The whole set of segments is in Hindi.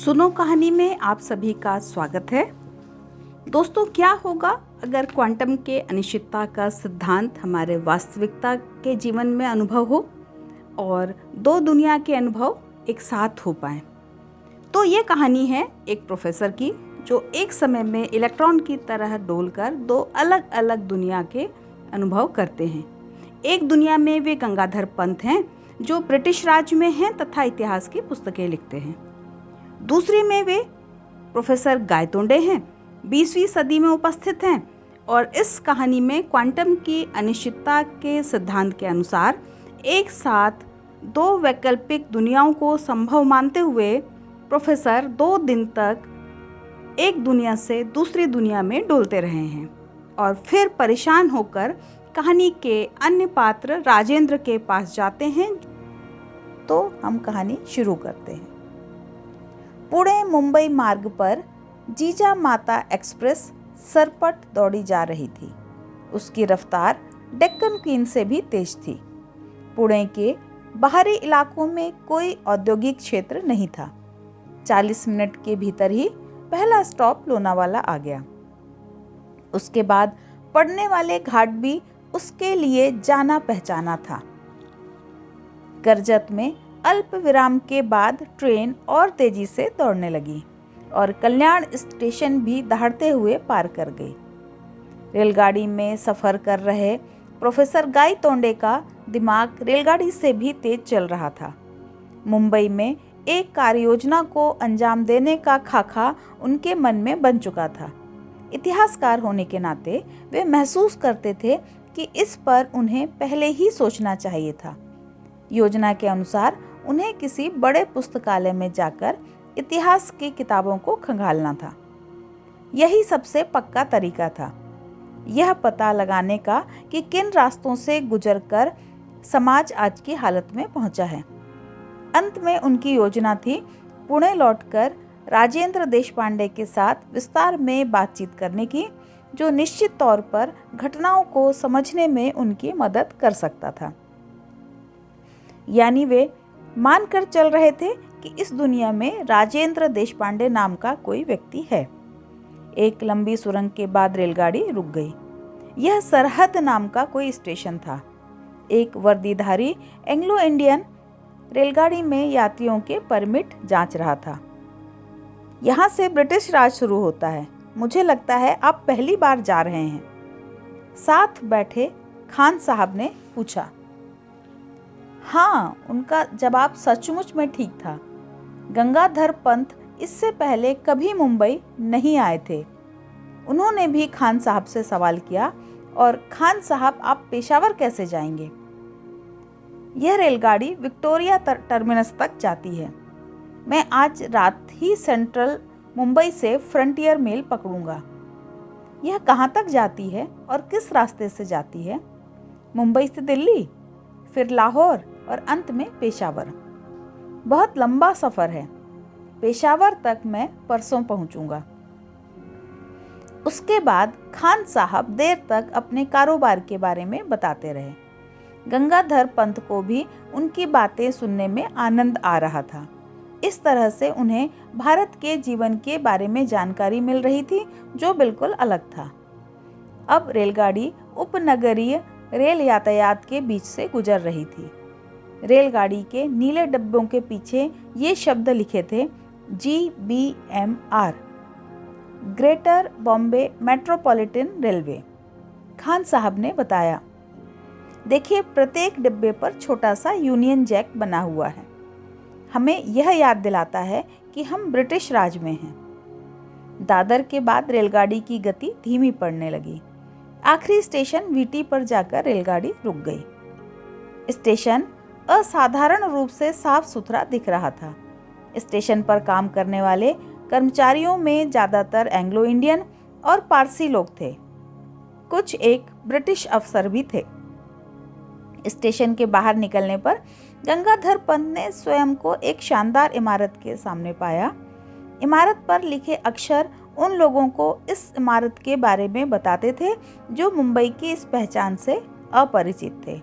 सुनो कहानी में आप सभी का स्वागत है। दोस्तों, क्या होगा अगर क्वांटम के अनिश्चितता का सिद्धांत हमारे वास्तविकता के जीवन में अनुभव हो और दो दुनिया के अनुभव एक साथ हो पाए। तो ये कहानी है एक प्रोफेसर की जो एक समय में इलेक्ट्रॉन की तरह डोलकर दो अलग अलग दुनिया के अनुभव करते हैं। एक दुनिया में वे गंगाधर पंत हैं जो ब्रिटिश राज में हैं तथा इतिहास की पुस्तकें लिखते हैं। दूसरी में वे प्रोफेसर गायतोंडे हैं, 20वीं सदी में उपस्थित हैं और इस कहानी में क्वांटम की अनिश्चितता के सिद्धांत के अनुसार एक साथ दो वैकल्पिक दुनियाओं को संभव मानते हुए प्रोफेसर 2 दिन तक एक दुनिया से दूसरी दुनिया में डोलते रहे हैं और फिर परेशान होकर कहानी के अन्य पात्र राजेंद्र के पास जाते हैं। तो हम कहानी शुरू करते हैं। पुणे मुंबई मार्ग पर जीजा माता एक्सप्रेस सरपट दौड़ी जा रही थी। उसकी रफ्तार डेक्कन क्वीन से भी तेज थी। पुणे के बाहरी इलाकों में कोई औद्योगिक क्षेत्र नहीं था। 40 मिनट के भीतर ही पहला स्टॉप लोनावाला आ गया। उसके बाद पड़ने वाले घाट भी उसके लिए जाना पहचाना था। करजत में अल्प विराम के बाद ट्रेन और तेजी से दौड़ने लगी और कल्याण स्टेशन भी दहाड़ते हुए पार कर गई। रेलगाड़ी में सफ़र कर रहे प्रोफेसर गायतोंडे का दिमाग रेलगाड़ी से भी तेज चल रहा था। मुंबई में एक कार्ययोजना को अंजाम देने का खाका उनके मन में बन चुका था। इतिहासकार होने के नाते वे महसूस करते थे कि इस पर उन्हें पहले ही सोचना चाहिए था। योजना के अनुसार उन्हें किसी बड़े पुस्तकालय में जाकर इतिहास की किताबों को खंगालना था। यही सबसे पक्का तरीका था, यह पता लगाने का कि किन रास्तों से गुजरकर समाज आज की हालत में पहुंचा है। अंत में उनकी योजना थी पुणे लौटकर राजेंद्र देशपांडे के साथ विस्तार में बातचीत करने की, जो निश्चित तौर पर घटनाओं को समझने में उनकी मदद कर सकता था। यानी वे मानकर चल रहे थे कि इस दुनिया में राजेंद्र देशपांडे नाम का कोई व्यक्ति है। एक लंबी सुरंग के बाद रेलगाड़ी रुक गई। यह सरहद नाम का कोई स्टेशन था। एक वर्दीधारी एंग्लो इंडियन रेलगाड़ी में यात्रियों के परमिट जांच रहा था। यहाँ से ब्रिटिश राज शुरू होता है। मुझे लगता है आप पहली बार जा रहे हैं, साथ बैठे खान साहब ने पूछा। हाँ, उनका जवाब सचमुच में ठीक था। गंगाधर पंत इससे पहले कभी मुंबई नहीं आए थे। उन्होंने भी खान साहब से सवाल किया, और खान साहब, आप पेशावर कैसे जाएंगे? यह रेलगाड़ी विक्टोरिया टर्मिनस तक जाती है। मैं आज रात ही सेंट्रल मुंबई से फ्रंटियर मेल पकड़ूंगा। यह कहाँ तक जाती है और किस रास्ते से जाती है? मुंबई से दिल्ली, फिर लाहौर और अंत में पेशावर। बहुत लंबा सफ़र है। पेशावर तक मैं परसों पहुंचूंगा। उसके बाद खान साहब देर तक अपने कारोबार के बारे में बताते रहे। गंगाधर पंत को भी उनकी बातें सुनने में आनंद आ रहा था। इस तरह से उन्हें भारत के जीवन के बारे में जानकारी मिल रही थी, जो बिल्कुल अलग था। अब रेलगाड़ी उपनगरीय रेल यातायात के बीच से गुजर रही थी। रेलगाड़ी के नीले डब्बों के पीछे ये शब्द लिखे थे, GBMR, greater Bombay metropolitan railway. Khan साहब ने बताया, देखिए, प्रत्येक डिब्बे पर छोटा सा यूनियन जैक बना हुआ है। हमें यह याद दिलाता है कि हम ब्रिटिश राज में हैं। दादर के बाद रेलगाड़ी की गति धीमी पड़ने लगी। आखिरी स्टेशन वीटी पर जाकर रेलगाड़ी रुक गई। स्टेशन असाधारण रूप से साफ सुथरा दिख रहा था। स्टेशन पर काम करने वाले कर्मचारियों में ज़्यादातर एंग्लो इंडियन और पारसी लोग थे। कुछ एक ब्रिटिश अफसर भी थे। स्टेशन के बाहर निकलने पर गंगाधर पंत ने स्वयं को एक शानदार इमारत के सामने पाया। इमारत पर लिखे अक्षर उन लोगों को इस इमारत के बारे में बताते थे जो मुंबई की इस पहचान से अपरिचित थे।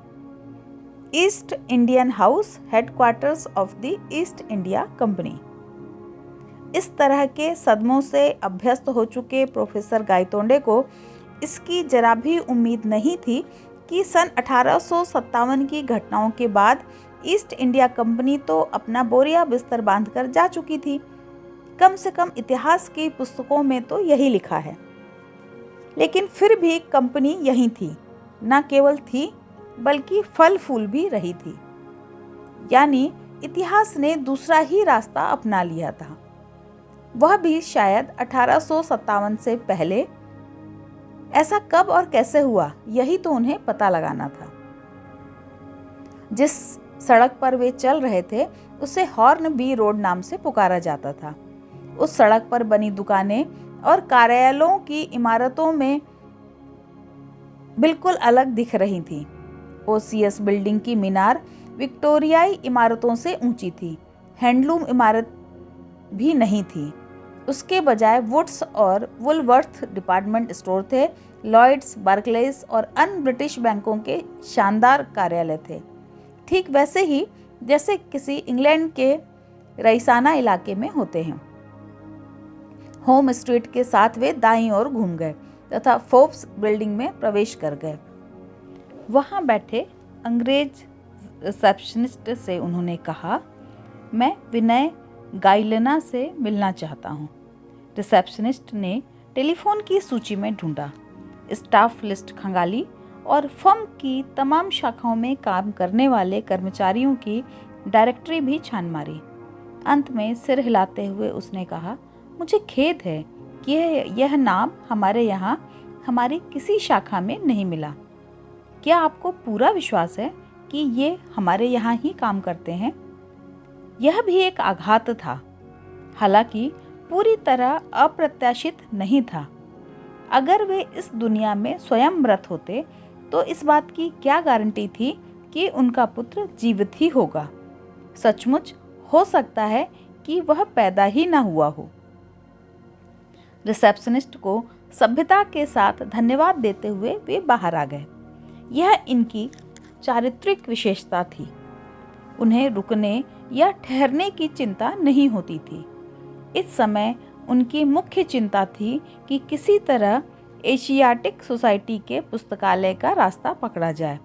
East Indian house, headquarters of the east India company. इस तरह के सदमों से अभ्यस्त हो चुके प्रोफेसर गायतोंडे को इसकी जरा भी उम्मीद नहीं थी कि सन 1857 की घटनाओं के बाद ईस्ट इंडिया कंपनी तो अपना बोरिया बिस्तर बांधकर जा चुकी थी। कम से कम इतिहास की पुस्तकों में तो यही लिखा है। लेकिन फिर भी कंपनी यहीं थी, न केवल थी बल्कि फल फूल भी रही थी। यानी इतिहास ने दूसरा ही रास्ता अपना लिया था, वह भी शायद 1857 से पहले। ऐसा कब और कैसे हुआ, यही तो उन्हें पता लगाना था। जिस सड़क पर वे चल रहे थे उसे हॉर्न बी रोड नाम से पुकारा जाता था। उस सड़क पर बनी दुकानें और कार्यालयों की इमारतों में बिल्कुल अलग दिख रही थी। ओसीएस बिल्डिंग की मीनार विक्टोरियाई इमारतों से ऊंची थी। हैंडलूम इमारत भी नहीं थी, उसके बजाय वुड्स और वुलवर्थ डिपार्टमेंट स्टोर थे। लॉयड्स, बार्कलेज और अन्य ब्रिटिश बैंकों के शानदार कार्यालय थे, ठीक वैसे ही जैसे किसी इंग्लैंड के रईसाना इलाके में होते हैं। होम स्ट्रीट के साथ वे दाईं ओर घूम गए तथा फोर्ब्स बिल्डिंग में प्रवेश कर गए। वहां बैठे अंग्रेज रिसेप्शनिस्ट से उन्होंने कहा, मैं विनय गाइलना से मिलना चाहता हूँ। रिसेप्शनिस्ट ने टेलीफोन की सूची में ढूंढा, स्टाफ लिस्ट खंगाली और फर्म की तमाम शाखाओं में काम करने वाले कर्मचारियों की डायरेक्टरी भी छान मारी। अंत में सिर हिलाते हुए उसने कहा, मुझे खेद है कि यह नाम हमारे यहाँ हमारी किसी शाखा में नहीं मिला। क्या आपको पूरा विश्वास है कि ये हमारे यहाँ ही काम करते हैं? यह भी एक आघात था, हालांकि पूरी तरह अप्रत्याशित नहीं था। अगर वे इस दुनिया में स्वयं मृत होते तो इस बात की क्या गारंटी थी कि उनका पुत्र जीवित ही होगा? सचमुच हो सकता है कि वह पैदा ही न हुआ हो। रिसेप्शनिस्ट को सभ्यता के साथ धन्यवाद देते हुए वे बाहर आ गए। यह इनकी चारित्रिक विशेषता थी। उन्हें रुकने या ठहरने की चिंता नहीं होती थी। इस समय उनकी मुख्य चिंता थी कि किसी तरह एशियाटिक सोसाइटी के पुस्तकालय का रास्ता पकड़ा जाए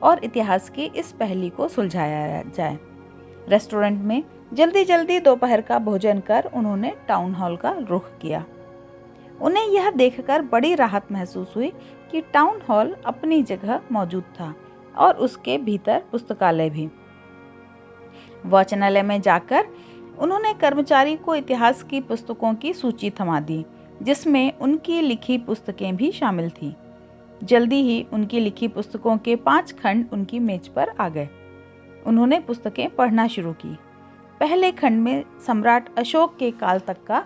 और इतिहास की इस पहेली को सुलझाया जाए। रेस्टोरेंट में जल्दी जल्दी दोपहर का भोजन कर उन्होंने टाउन हॉल का रुख किया। उन्हें यह देखकर बड़ी राहत महसूस हुई कि टाउन हॉल अपनी जगह मौजूद था और उसके भीतर पुस्तकालय भी। वाचनालय में जाकर उन्होंने कर्मचारी को इतिहास की पुस्तकों की सूची थमा दी, जिसमें उनकी लिखी पुस्तकें भी शामिल थीं। जल्दी ही उनकी लिखी पुस्तकों के 5 खंड उनकी मेज पर आ गए। उन्होंने पुस्तकें पढ़ना शुरू की। पहले खंड में सम्राट अशोक के काल तक का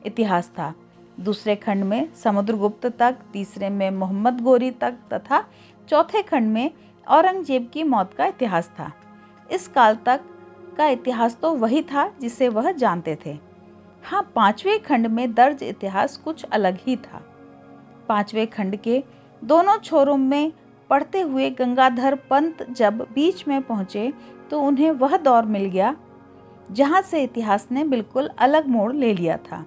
इतिहास था, दूसरे खंड में समुद्रगुप्त तक, तीसरे में मोहम्मद गोरी तक तथा चौथे खंड में औरंगजेब की मौत का इतिहास था। इस काल तक का इतिहास तो वही था जिसे वह जानते थे। हाँ, 5वें खंड में दर्ज इतिहास कुछ अलग ही था। 5वें खंड के दोनों छोरों में पढ़ते हुए गंगाधर पंत जब बीच में पहुंचे तो उन्हें वह दौर मिल गया जहां से इतिहास ने बिल्कुल अलग मोड़ ले लिया था।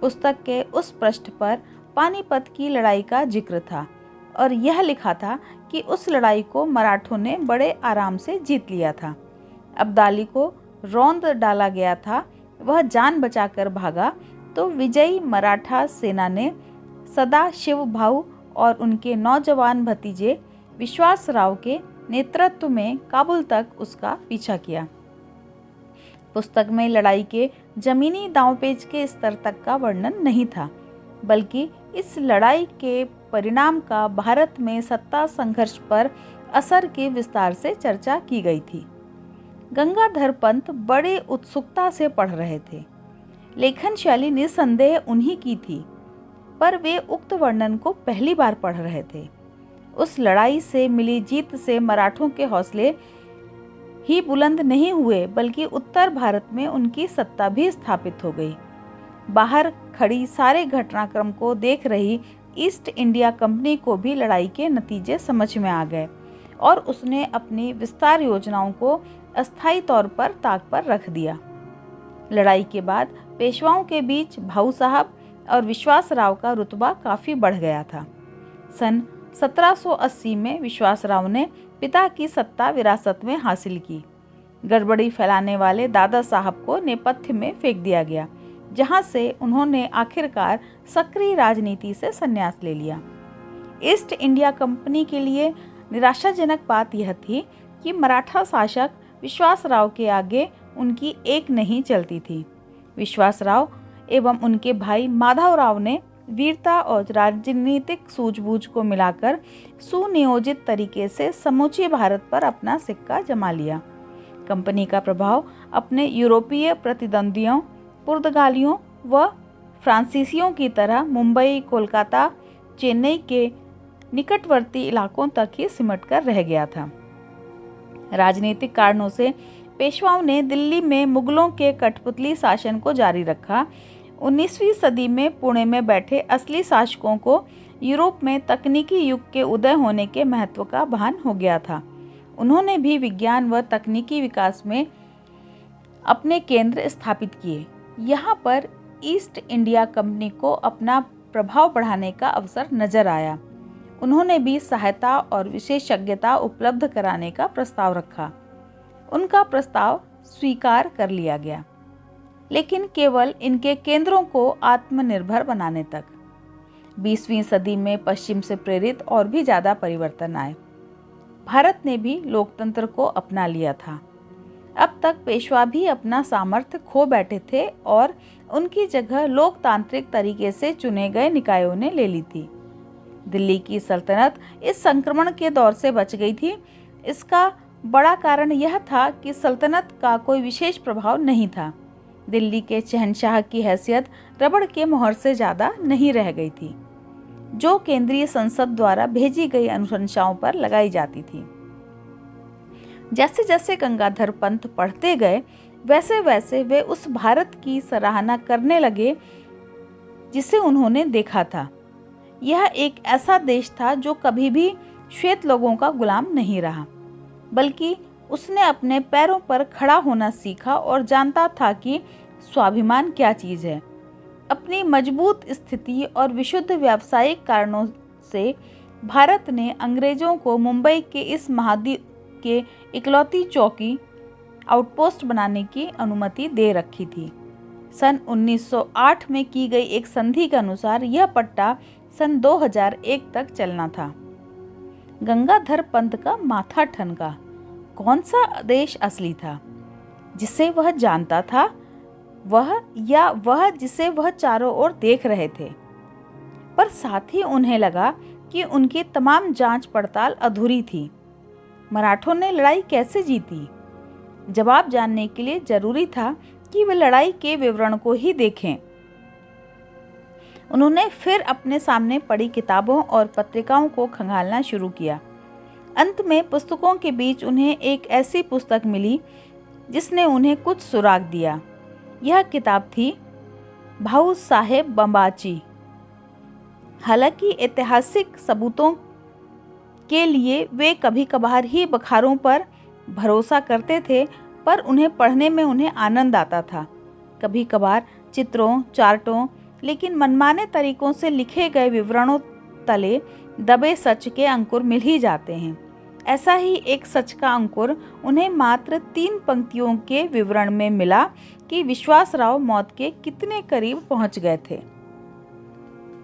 पुस्तक के उस पृष्ठ पर पानीपत की लड़ाई का जिक्र था और यह लिखा था कि उस लड़ाई को मराठों ने बड़े आराम से जीत लिया था। अब्दाली को रौंद डाला गया था, वह जान बचाकर भागा तो विजयी मराठा सेना ने सदाशिव भाऊ और उनके नौजवान भतीजे विश्वासराव के नेतृत्व में काबुल तक उसका पीछा किया। पुस्तक में लड़ाई के जमीनी दांवपेच के स्तर तक का वर्णन नहीं था, बल्कि इस लड़ाई के परिणाम का भारत में सत्ता संघर्ष पर असर के विस्तार से चर्चा की गई थी। गंगाधर पंत बड़े उत्सुकता से पढ़ रहे थे। लेखन शैली निसंदेह उन्हीं की थी, पर वे उक्त वर्णन को पहली बार पढ़ रहे थे। उस लड़ाई से मिली जीत से मराठों के हौसले ही बुलंद नहीं हुए, बल्कि उत्तर भारत में उनकी सत्ता भी स्थापित हो गई। बाहर खड़ी सारे घटनाक्रम को देख रही ईस्ट इंडिया कंपनी को भी लड़ाई के नतीजे समझ में आ गए और उसने अपनी विस्तार योजनाओं को अस्थायी तौर पर ताक पर रख दिया। लड़ाई के बाद पेशवाओं के बीच भाऊ साहब और विश्वासराव का रुतबा काफ़ी बढ़ गया था। सन 1780 में विश्वासराव ने पिता की सत्ता विरासत में हासिल की। गड़बड़ी फैलाने वाले दादा साहब को नेपथ्य में फेंक दिया गया, जहां से उन्होंने आखिरकार सक्रिय राजनीति से संन्यास ले लिया। ईस्ट इंडिया कंपनी के लिए निराशाजनक बात यह थी कि मराठा शासक विश्वासराव के आगे उनकी एक नहीं चलती थी। विश्वासराव एवं उनके भाई माधवराव ने वीरता और राजनीतिक सूझबूझ को मिलाकर सुनियोजित तरीके से समूचे भारत पर अपना सिक्का जमा लिया। कंपनी का प्रभाव अपने यूरोपीय प्रतिद्वंदियों, पुर्तगालियों व फ्रांसीसियों की तरह मुंबई, कोलकाता, चेन्नई के निकटवर्ती इलाकों तक ही सिमट कर रह गया था। राजनीतिक कारणों से पेशवाओं ने दिल्ली में मुगलों के कठपुतली शासन को जारी रखा। 19वीं सदी में पुणे में बैठे असली शासकों को यूरोप में तकनीकी युग के उदय होने के महत्व का भान हो गया था। उन्होंने भी विज्ञान व तकनीकी विकास में अपने केंद्र स्थापित किए। यहाँ पर ईस्ट इंडिया कंपनी को अपना प्रभाव बढ़ाने का अवसर नजर आया। उन्होंने भी सहायता और विशेषज्ञता उपलब्ध कराने का प्रस्ताव रखा। उनका प्रस्ताव स्वीकार कर लिया गया, लेकिन केवल इनके केंद्रों को आत्मनिर्भर बनाने तक। 20वीं सदी में पश्चिम से प्रेरित और भी ज़्यादा परिवर्तन आए। भारत ने भी लोकतंत्र को अपना लिया था। अब तक पेशवा भी अपना सामर्थ्य खो बैठे थे और उनकी जगह लोकतांत्रिक तरीके से चुने गए निकायों ने ले ली थी। दिल्ली की सल्तनत इस संक्रमण के दौर से बच गई थी। इसका बड़ा कारण यह था कि सल्तनत का कोई विशेष प्रभाव नहीं था। दिल्ली के शहंशाह की हैसियत रबड़ के मोहर से ज़्यादा नहीं रह गई थी, जो केंद्रीय संसद द्वारा भेजी गई अनुशंसाओं पर लगाई जाती थी। जैसे जैसे गंगाधर पंत पढ़ते गए, वैसे वैसे वे उस भारत की सराहना करने लगे जिसे उन्होंने देखा था। यह एक ऐसा देश था जो कभी भी श्वेत लोगों का गुलाम नहीं रहा, बल्कि उसने अपने पैरों पर खड़ा होना सीखा और जानता था कि स्वाभिमान क्या चीज़ है। अपनी मजबूत स्थिति और विशुद्ध व्यावसायिक कारणों से भारत ने अंग्रेजों को मुंबई के इस महाद्वीप के इकलौती चौकी आउटपोस्ट बनाने की अनुमति दे रखी थी। सन 1908 में की गई एक संधि के अनुसार यह पट्टा सन 2001 तक चलना था। गंगाधर पंत का माथा ठनका। कौन सा देश असली था, जिसे वह जानता था, वह जिसे वह चारों ओर देख रहे थे? पर साथ ही उन्हें लगा कि उनकी तमाम जांच पड़ताल अधूरी थी। मराठों ने लड़ाई कैसे जीती? जवाब जानने के लिए जरूरी था कि वे लड़ाई के विवरण को ही देखें। उन्होंने फिर अपने सामने पड़ी किताबों और पत्रिकाओं को खंगालना शुरू किया। अंत में पुस्तकों के बीच उन्हें एक ऐसी पुस्तक मिली जिसने उन्हें कुछ सुराग दिया। यह किताब थी भाऊ साहेब बम्बाची। हालांकि ऐतिहासिक सबूतों के लिए वे कभी कभार ही बखारों पर भरोसा करते थे, पर उन्हें पढ़ने में उन्हें आनंद आता था। कभी कभार चित्रों, चार्टों, लेकिन मनमाने तरीकों से लिखे गए विवरणों तले दबे सच के अंकुर मिल ही जाते हैं। ऐसा ही एक सच का अंकुर उन्हें मात्र 3 पंक्तियों के विवरण में मिला कि विश्वासराव मौत के कितने करीब पहुंच गए थे,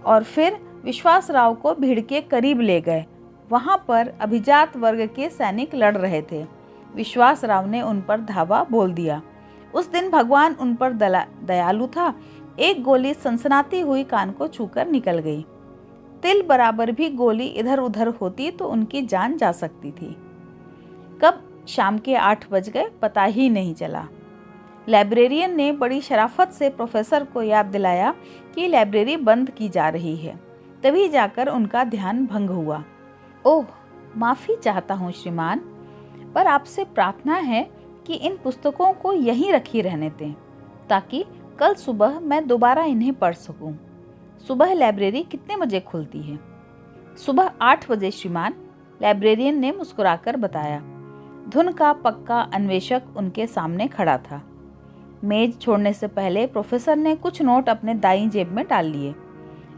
और फिर विश्वासराव को भीड़ के करीब ले गए। वहां पर अभिजात वर्ग के सैनिक लड़ रहे थे। विश्वासराव ने उन पर धावा बोल दिया। उस दिन भगवान उन पर दयालु था। एक गोली सनसनाती हुई कान को छूकर निकल गई। तिल बराबर भी गोली इधर उधर होती तो उनकी जान जा सकती थी। कब शाम के 8 बज गए पता ही नहीं चला। लाइब्रेरियन ने बड़ी शराफत से प्रोफेसर को याद दिलाया कि लाइब्रेरी बंद की जा रही है। तभी जाकर उनका ध्यान भंग हुआ। ओह, माफ़ी चाहता हूँ श्रीमान, पर आपसे प्रार्थना है कि इन पुस्तकों को यहीं रखी रहने दें, ताकि कल सुबह मैं दोबारा इन्हें पढ़ सकूं। सुबह लाइब्रेरी कितने बजे खुलती है? सुबह 8 बजे श्रीमान, लाइब्रेरियन ने मुस्कुराकर बताया। धुन का पक्का अन्वेषक उनके सामने खड़ा था। मेज छोड़ने से पहले प्रोफेसर ने कुछ नोट अपने दाईं जेब में डाल लिए।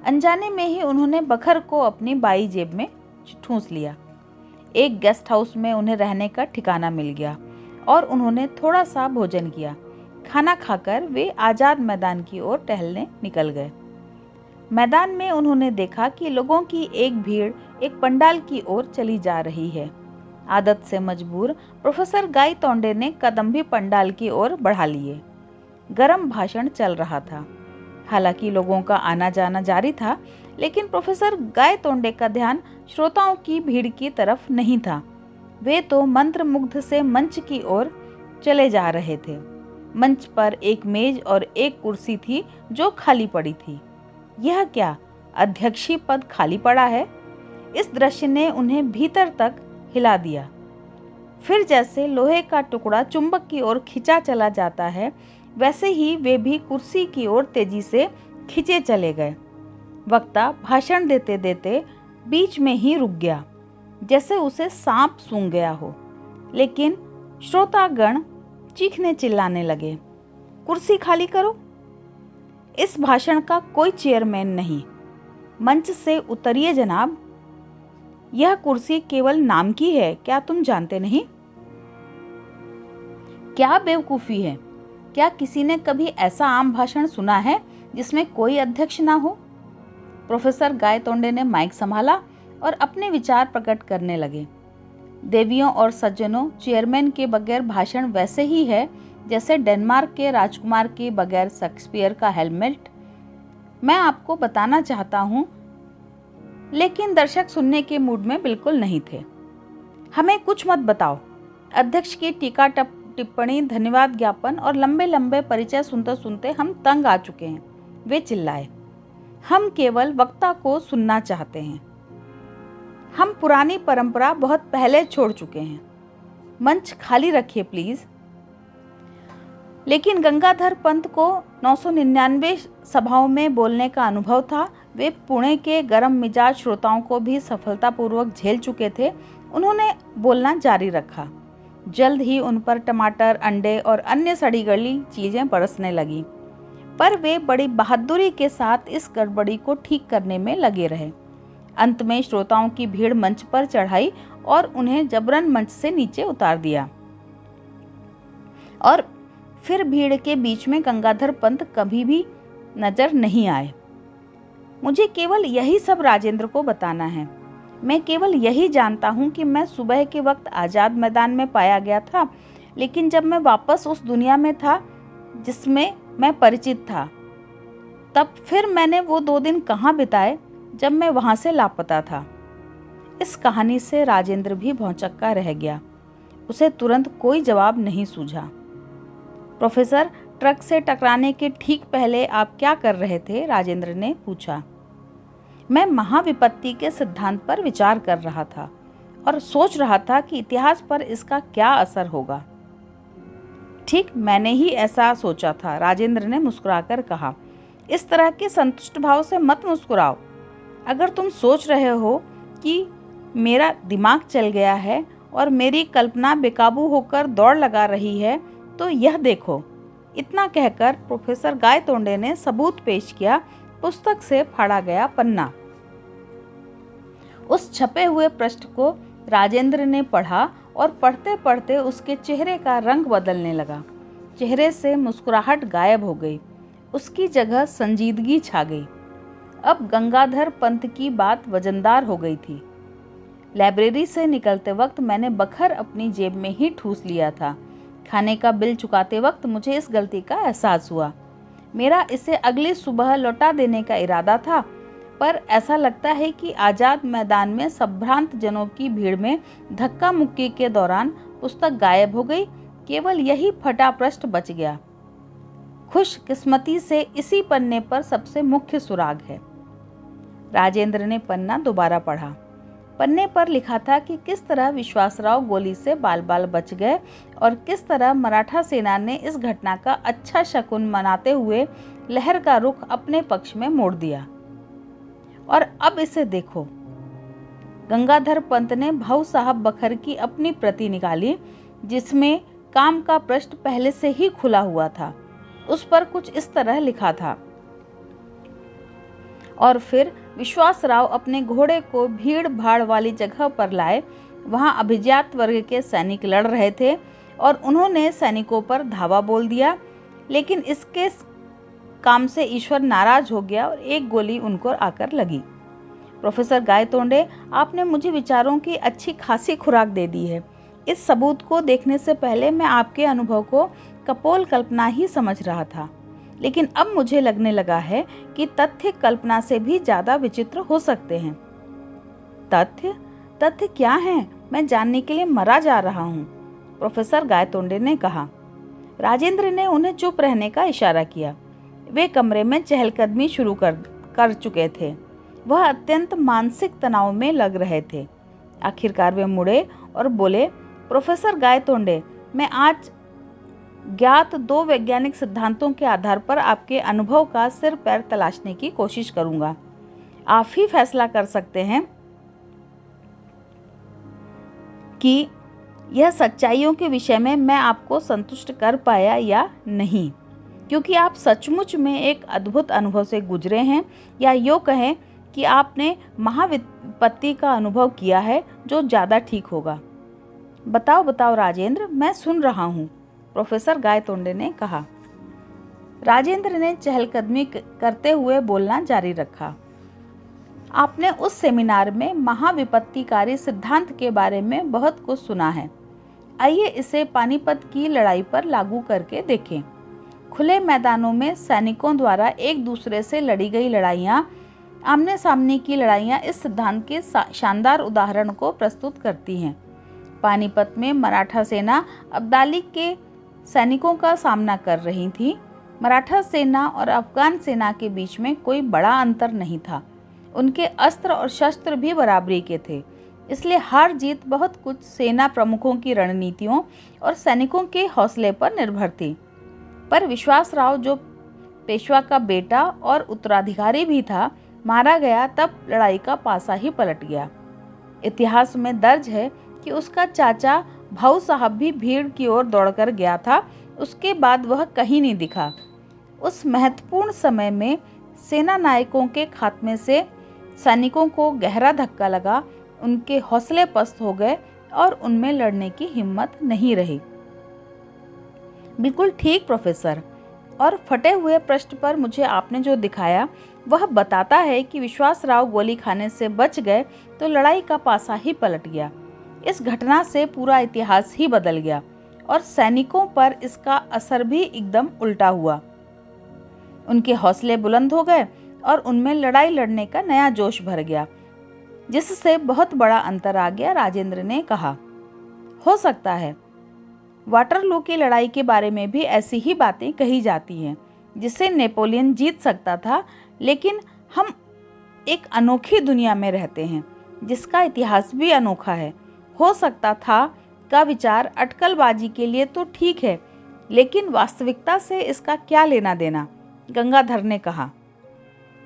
अनजाने में ही उन्होंने बखर को अपनी बाईं जेब में ठूंस लिया। एक गेस्ट हाउस में उन्हें रहने का ठिकाना मिल गया और उन्होंने थोड़ा सा भोजन किया। खाना खाकर वे आज़ाद मैदान की ओर टहलने निकल गए। मैदान में उन्होंने देखा कि लोगों की एक भीड़ एक पंडाल की ओर चली जा रही है। आदत से मजबूर प्रोफेसर गायतोंडे ने कदम भी पंडाल की ओर बढ़ा लिए। गरम भाषण चल रहा था। हालांकि लोगों का आना जाना जारी था, लेकिन प्रोफेसर गायतोंडे का ध्यान श्रोताओं की भीड़ की तरफ नहीं था। वे तो मंत्रमुग्ध से मंच की ओर चले जा रहे थे। मंच पर एक मेज और एक कुर्सी थी जो खाली पड़ी थी। यह क्या, अध्यक्षीय पद खाली पड़ा है? इस दृश्य ने उन्हें भीतर तक हिला दिया। फिर जैसे लोहे का टुकड़ा चुंबक की ओर खिंचा चला जाता है, वैसे ही वे भी कुर्सी की ओर तेजी से खिंचे चले गए। वक्ता भाषण देते देते बीच में ही रुक गया, जैसे उसे सांप सूंघ गया हो। लेकिन श्रोतागण चीखने चिल्लाने लगे, कुर्सी खाली करो। इस भाषण का कोई चेयरमैन नहीं। मंच से उतरिए जनाब। यह कुर्सी केवल नाम की है, क्या तुम जानते नहीं? क्या बेवकूफी है। क्या किसी ने कभी ऐसा आम भाषण सुना है जिसमें कोई अध्यक्ष ना हो? प्रोफेसर गायतोंडे ने माइक संभाला और अपने विचार प्रकट करने लगे। देवियों और सज्जनों, चेयरमैन के बगैर भाषण वैसे ही है जैसे डेनमार्क के राजकुमार के बगैर शेक्सपियर का हेलमेट। मैं आपको बताना चाहता हूँ, लेकिन दर्शक सुनने के मूड में बिल्कुल नहीं थे। हमें कुछ मत बताओ। अध्यक्ष की टीका टिप्पणी, धन्यवाद ज्ञापन और लंबे लंबे परिचय सुनते सुनते हम तंग आ चुके हैं। वे चिल्लाए, हम केवल वक्ता को सुनना चाहते हैं। हम पुरानी परंपरा बहुत पहले छोड़ चुके हैं। मंच खाली रखिए प्लीज। लेकिन गंगाधर पंत को 999 सभाओं में बोलने का अनुभव था। वे पुणे के गरम मिजाज श्रोताओं को भी सफलतापूर्वक झेल चुके थे। उन्होंने बोलना जारी रखा। जल्द ही उन पर टमाटर, अंडे और अन्य सड़ी गली चीजें बरसने लगी, पर वे बड़ी बहादुरी के साथ इस गड़बड़ी को ठीक करने में लगे रहे। अंत में श्रोताओं की भीड़ मंच पर चढ़ाई और उन्हें जबरन मंच से नीचे उतार दिया। और फिर भीड़ के बीच में गंगाधर पंत कभी भी नजर नहीं आए। मुझे केवल यही सब राजेंद्र को बताना है। मैं केवल यही जानता हूँ कि मैं सुबह के वक्त आज़ाद मैदान में पाया गया था, लेकिन जब मैं वापस उस दुनिया में था जिसमें मैं परिचित था, तब फिर मैंने वो 2 दिन कहाँ बिताए जब मैं वहाँ से लापता था। इस कहानी से राजेंद्र भी भौंचक्का रह गया। उसे तुरंत कोई जवाब नहीं सूझा। प्रोफेसर, ट्रक से टकराने के ठीक पहले आप क्या कर रहे थे? राजेंद्र ने पूछा। मैं महाविपत्ति के सिद्धांत पर विचार कर रहा था और सोच रहा था कि इतिहास पर इसका क्या असर होगा। ठीक मैंने ही ऐसा सोचा था, राजेंद्र ने मुस्कुराकर कहा। इस तरह के संतुष्ट भाव से मत मुस्कुराओ। अगर तुम सोच रहे हो कि मेरा दिमाग चल गया है और मेरी कल्पना बेकाबू होकर दौड़ लगा रही है, तो यह देखो। इतना कहकर प्रोफेसर गायतोंडे ने सबूत पेश किया। पुस्तक से फाड़ा गया पन्ना। उस छपे हुए पृष्ठ को राजेंद्र ने पढ़ा और पढ़ते पढ़ते उसके चेहरे का रंग बदलने लगा। चेहरे से मुस्कुराहट गायब हो गई। उसकी जगह संजीदगी छा गई। अब गंगाधर पंत की बात वजनदार हो गई थी। लाइब्रेरी से निकलते वक्त मैंने बखर अपनी जेब में ही ठूस लिया था। खाने का बिल चुकाते वक्त मुझे इस गलती का एहसास हुआ। मेरा इसे अगली सुबह लौटा देने का इरादा था, पर ऐसा लगता है कि आज़ाद मैदान में संभ्रांत जनों की भीड़ में धक्का मुक्की के दौरान पुस्तक गायब हो गई। केवल यही फटा पृष्ठ बच गया। खुशकिस्मती से इसी पन्ने पर सबसे मुख्य सुराग है। राजेंद्र ने पन्ना दोबारा पढ़ा। पन्ने पर लिखा था कि किस तरह विश्वासराव गोली से बाल बाल बच गए और किस तरह मराठा सेना ने इस घटना का अच्छा शकुन मनाते हुए लहर का रुख अपने पक्ष में मोड़ दिया। और अब इसे देखो। गंगाधर पंत ने भाऊ साहब बखर की अपनी प्रति निकाली, जिसमें काम का पृष्ठ पहले से ही खुला हुआ था। उस पर कुछ इस तरह लिखा था। और फिर विश्वासराव अपने घोड़े को भीड़ भाड़ वाली जगह पर लाए। वहां अभिजात वर्ग के सैनिक लड़ रहे थे और उन्होंने सैनिकों पर धावा बोल दिया, लेकिन इसके काम से ईश्वर नाराज हो गया और एक गोली उनको आकर लगी। प्रोफेसर गायतोंडे, आपने मुझे विचारों की अच्छी खासी खुराक दे दी है। इस सबूत को देखने से पहले मैं आपके अनुभव को कपोल कल्पना ही समझ रहा था, लेकिन अब मुझे लगने लगा है कि तथ्य कल्पना से भी ज्यादा विचित्र हो सकते हैं। तथ्य क्या हैं? मैं जानने के लिए मरा जा रहा हूँ, प्रोफेसर गायतोंडे ने कहा। राजेंद्र ने उन्हें चुप रहने का इशारा किया। वे कमरे में चहलकदमी शुरू कर चुके थे। वह अत्यंत मानसिक तनाव में लग रहे थे। आखिरकार वे मुड़े और बोले, प्रोफेसर गायतोंडे, मैं आज ज्ञात 2 वैज्ञानिक सिद्धांतों के आधार पर आपके अनुभव का सिर पैर तलाशने की कोशिश करूंगा। आप ही फैसला कर सकते हैं कि यह सच्चाइयों के विषय में मैं आपको संतुष्ट कर पाया या नहीं, क्योंकि आप सचमुच में एक अद्भुत अनुभव से गुजरे हैं, या यूँ कहें कि आपने महाविपत्ति का अनुभव किया है जो ज़्यादा ठीक होगा। बताओ राजेंद्र, मैं सुन रहा हूँ, प्रोफेसर गायतोंडे ने कहा। राजेंद्र ने चहलकदमी करते हुए बोलना जारी रखा। आपने उस सेमिनार में महाविपत्तिकारी सिद्धांत के बारे में बहुत कुछ सुना है। आइए इसे पानीपत की लड़ाई पर लागू करके देखें। खुले मैदानों में सैनिकों द्वारा एक दूसरे से लड़ी गई लड़ाइयाँ, आमने सामने की लड़ाइयाँ इस सिद्धांत के शानदार उदाहरण को प्रस्तुत करती हैं। पानीपत में मराठा सेना अब्दाली के सैनिकों का सामना कर रही थी। मराठा सेना और अफगान सेना के बीच में कोई बड़ा अंतर नहीं था। उनके अस्त्र और शस्त्र भी बराबरी के थे, इसलिए हार जीत बहुत कुछ सेना प्रमुखों की रणनीतियों और सैनिकों के हौसले पर निर्भर थी। पर विश्वासराव, जो पेशवा का बेटा और उत्तराधिकारी भी था, मारा गया तब लड़ाई का पासा ही पलट गया। इतिहास में दर्ज है कि उसका चाचा भाऊ साहब भी भीड़ की ओर दौड़कर गया था। उसके बाद वह कहीं नहीं दिखा। उस महत्वपूर्ण समय में सेना नायकों के खात्मे से सैनिकों को गहरा धक्का लगा। उनके हौसले पस्त हो गए और उनमें लड़ने की हिम्मत नहीं रही। बिल्कुल ठीक प्रोफेसर, और फटे हुए पृष्ठ पर मुझे आपने जो दिखाया वह बताता है कि विश्वासराव गोली खाने से बच गए तो लड़ाई का पासा ही पलट गया। इस घटना से पूरा इतिहास ही बदल गया और सैनिकों पर इसका असर भी एकदम उल्टा हुआ। उनके हौसले बुलंद हो गए और उनमें लड़ाई लड़ने का नया जोश भर गया, जिससे बहुत बड़ा अंतर आ गया, राजेंद्र ने कहा। हो सकता है वाटरलू की लड़ाई के बारे में भी ऐसी ही बातें कही जाती हैं, जिससे नेपोलियन जीत सकता था, लेकिन हम एक अनोखी दुनिया में रहते हैं जिसका इतिहास भी अनोखा है। हो सकता था का विचार अटकलबाजी के लिए तो ठीक है, लेकिन वास्तविकता से इसका क्या लेना देना, गंगाधर ने कहा।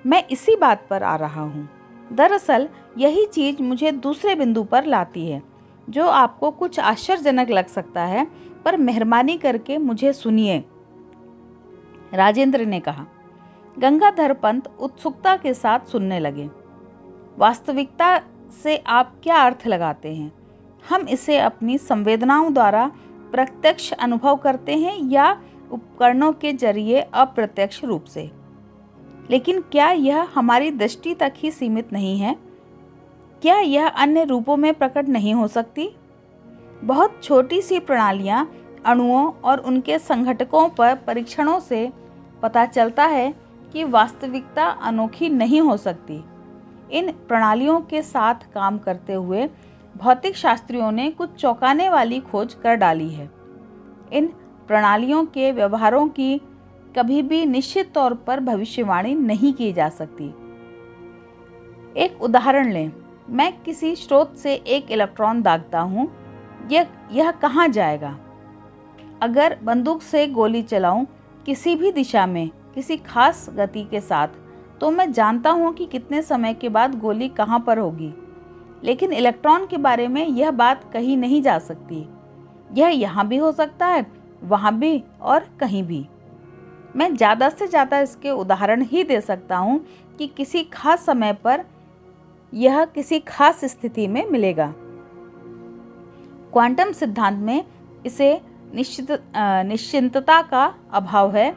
मैं इसी बात पर आ रहा हूँ। दरअसल यही चीज मुझे दूसरे बिंदु पर लाती है, जो आपको कुछ आश्चर्यजनक लग सकता है, पर मेहरबानी करके मुझे सुनिए, राजेंद्र ने कहा। गंगाधर पंत उत्सुकता के साथ सुनने लगे। वास्तविकता से आप क्या अर्थ लगाते हैं? हम इसे अपनी संवेदनाओं द्वारा प्रत्यक्ष अनुभव करते हैं या उपकरणों के जरिए अप्रत्यक्ष रूप से? लेकिन क्या यह हमारी दृष्टि तक ही सीमित नहीं है? क्या यह अन्य रूपों में प्रकट नहीं हो सकती? बहुत छोटी सी प्रणालियां, अणुओं और उनके संघटकों पर परीक्षणों से पता चलता है कि वास्तविकता अनोखी नहीं हो सकती। इन प्रणालियों के साथ काम करते हुए भौतिक शास्त्रियों ने कुछ चौंकाने वाली खोज कर डाली है। इन प्रणालियों के व्यवहारों की कभी भी निश्चित तौर पर भविष्यवाणी नहीं की जा सकती। एक उदाहरण लें, मैं किसी स्रोत से एक इलेक्ट्रॉन दागता हूँ, यह कहाँ जाएगा? अगर बंदूक से गोली चलाऊं किसी भी दिशा में किसी खास गति के साथ, तो मैं जानता हूँ कि कितने समय के बाद गोली कहाँ पर होगी। लेकिन इलेक्ट्रॉन के बारे में यह बात कही नहीं जा सकती। यह यहाँ भी हो सकता है, वहाँ भी और कहीं भी। मैं ज़्यादा से ज़्यादा इसके उदाहरण ही दे सकता हूँ कि किसी खास समय पर यह किसी खास स्थिति में मिलेगा। क्वांटम सिद्धांत में इसे निश्चिंतता का अभाव है।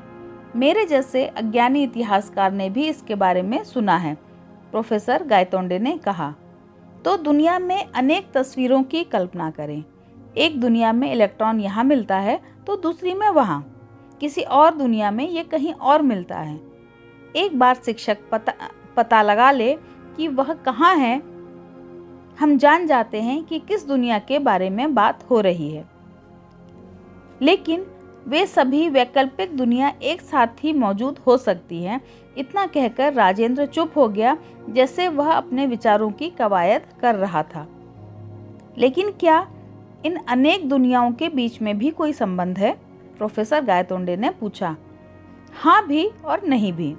मेरे जैसे अज्ञानी इतिहासकार ने भी इसके बारे में सुना है, प्रोफेसर गायतोंडे ने कहा। तो दुनिया में अनेक तस्वीरों की कल्पना करें। एक दुनिया में इलेक्ट्रॉन यहाँ मिलता है तो दूसरी में वहाँ, किसी और दुनिया में ये कहीं और मिलता है। एक बार शिक्षक पता लगा ले कि वह कहाँ है, हम जान जाते हैं कि किस दुनिया के बारे में बात हो रही है। लेकिन वे सभी वैकल्पिक दुनिया एक साथ ही मौजूद हो सकती हैं। इतना कहकर राजेंद्र चुप हो गया, जैसे वह अपने विचारों की कवायद कर रहा था। लेकिन क्या इन अनेक दुनियाओं के बीच में भी कोई संबंध है? प्रोफेसर गायतोंडे ने पूछा। हाँ भी और नहीं भी।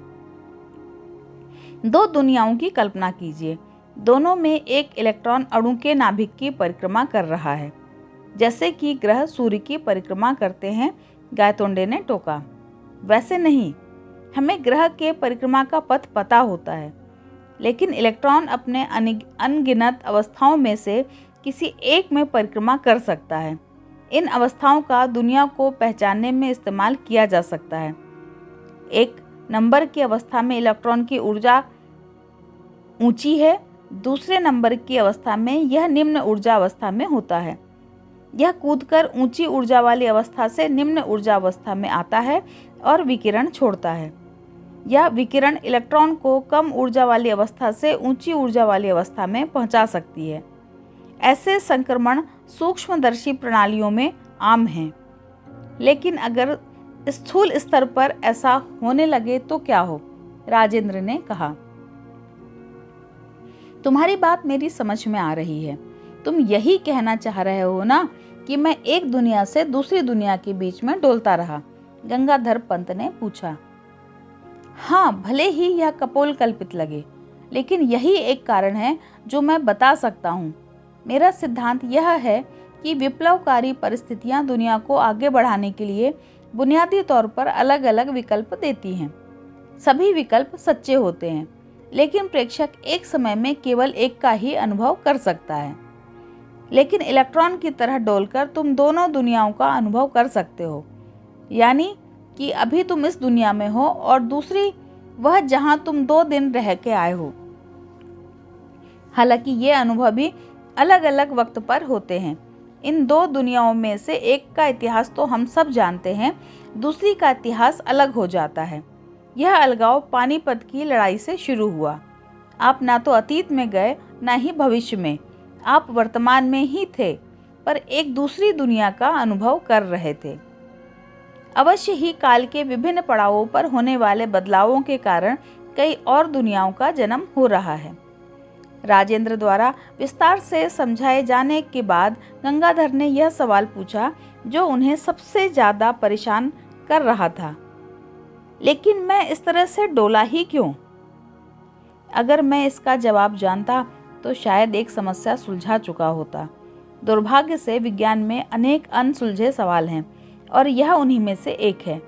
दो दुनियाओं की कल्पना कीजिए, दोनों में एक इलेक्ट्रॉन अणु के नाभिक की परिक्रमा कर रहा है, जैसे कि ग्रह सूर्य की परिक्रमा करते हैं, गायतोंडे ने टोका। वैसे नहीं, हमें ग्रह के परिक्रमा का पथ पता होता है, लेकिन इलेक्ट्रॉन अपने अनगिनत अवस्थाओं में से किसी एक में परिक्रमा कर सकता है। इन अवस्थाओं का दुनिया को पहचानने में इस्तेमाल किया जा सकता है। एक नंबर की अवस्था में इलेक्ट्रॉन की ऊर्जा ऊंची है, दूसरे नंबर की अवस्था में यह निम्न ऊर्जा अवस्था में होता है। यह कूदकर ऊंची ऊर्जा वाली अवस्था से निम्न ऊर्जा अवस्था में आता है और विकिरण छोड़ता है। यह विकिरण इलेक्ट्रॉन को कम ऊर्जा वाली अवस्था से ऊंची ऊर्जा वाली अवस्था में पहुंचा सकती है। ऐसे संक्रमण सूक्ष्मदर्शी प्रणालियों में आम हैं, लेकिन अगर स्थूल स्तर पर ऐसा होने लगे तो क्या हो? राजेंद्र ने कहा। तुम्हारी बात मेरी समझ में आ रही है। तुम यही कहना चाह रहे हो ना कि मैं एक दुनिया से दूसरी दुनिया के बीच में डोलता रहा? गंगाधर पंत ने पूछा। हाँ, भले ही यह कपोल कल्पित लगे, लेकिन यही एक कारण है जो मैं बता सकता हूँ। मेरा सिद्धांत यह है कि विप्लवकारी परिस्थितियां दुनिया को आगे बढ़ाने के लिए बुनियादी तौर पर अलग अलग विकल्प देती हैं। सभी विकल्प सच्चे होते हैं, लेकिन प्रेक्षक एक समय में केवल एक का ही अनुभव कर सकता है। लेकिन इलेक्ट्रॉन की तरह डोलकर तुम दोनों दुनियाओं का अनुभव कर सकते हो, यानी कि अभी तुम इस दुनिया में हो और दूसरी वह जहां तुम 2 दिन रह के आए हो। हालांकि ये अनुभव भी अलग अलग वक्त पर होते हैं। इन 2 दुनियाओं में से एक का इतिहास तो हम सब जानते हैं, दूसरी का इतिहास अलग हो जाता है। यह अलगाव पानीपत की लड़ाई से शुरू हुआ। आप ना तो अतीत में गए, ना ही भविष्य में, आप वर्तमान में ही थे, पर एक दूसरी दुनिया का अनुभव कर रहे थे। अवश्य ही काल के विभिन्न पड़ावों पर होने वाले बदलावों के कारण कई और दुनियाओं का जन्म हो रहा है। राजेंद्र द्वारा विस्तार से समझाए जाने के बाद गंगाधर ने यह सवाल पूछा जो उन्हें सबसे ज़्यादा परेशान कर रहा था। लेकिन मैं इस तरह से डोला ही क्यों? अगर मैं इसका जवाब जानता तो शायद एक समस्या सुलझा चुका होता। दुर्भाग्य से विज्ञान में अनेक अनसुलझे सवाल हैं और यह उन्हीं में से एक है।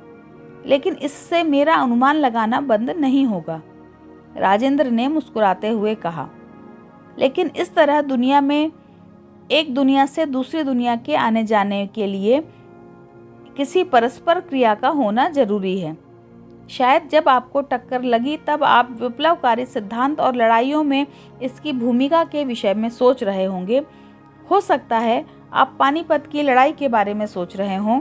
लेकिन इससे मेरा अनुमान लगाना बंद नहीं होगा, राजेंद्र ने मुस्कुराते हुए कहा। लेकिन इस तरह दुनिया में एक दुनिया से दूसरी दुनिया के आने जाने के लिए किसी परस्पर क्रिया का होना जरूरी है। शायद जब आपको टक्कर लगी तब आप विप्लवकारी सिद्धांत और लड़ाइयों में इसकी भूमिका के विषय में सोच रहे होंगे। हो सकता है आप पानीपत की लड़ाई के बारे में सोच रहे हों।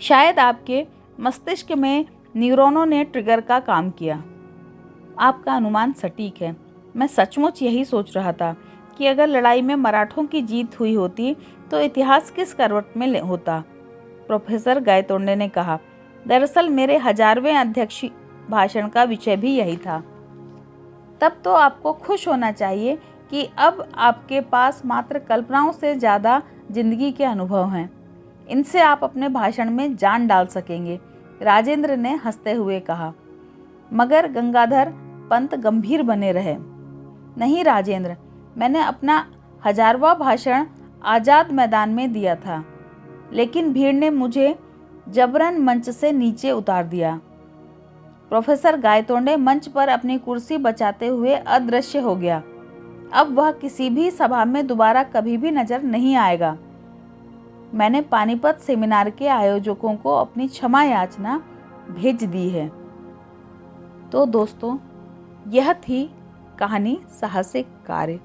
शायद आपके मस्तिष्क में न्यूरॉनों ने ट्रिगर का काम किया। आपका अनुमान सटीक है। मैं सचमुच यही सोच रहा था कि अगर लड़ाई में मराठों की जीत हुई होती तो इतिहास किस करवट में होता, प्रोफेसर गायतोंडे ने कहा। दरअसल मेरे 1000वें अध्यक्ष भाषण का विषय भी यही था। तब तो आपको खुश होना चाहिए कि अब आपके पास मात्र कल्पनाओं से ज़्यादा जिंदगी के अनुभव हैं। इनसे आप अपने भाषण में जान डाल सकेंगे, राजेंद्र ने हंसते हुए कहा। मगर गंगाधर पंत गंभीर बने रहे। नहीं राजेंद्र, मैंने अपना 1000वां भाषण आज़ाद मैदान में दिया था, लेकिन भीड़ ने मुझे जबरन मंच से नीचे उतार दिया। प्रोफेसर गायतोंडे मंच पर अपनी कुर्सी बचाते हुए अदृश्य हो गया। अब वह किसी भी सभा में दोबारा कभी भी नजर नहीं आएगा। मैंने पानीपत सेमिनार के आयोजकों को अपनी क्षमा याचना भेज दी है। तो दोस्तों, यह थी कहानी साहसिक कार्य।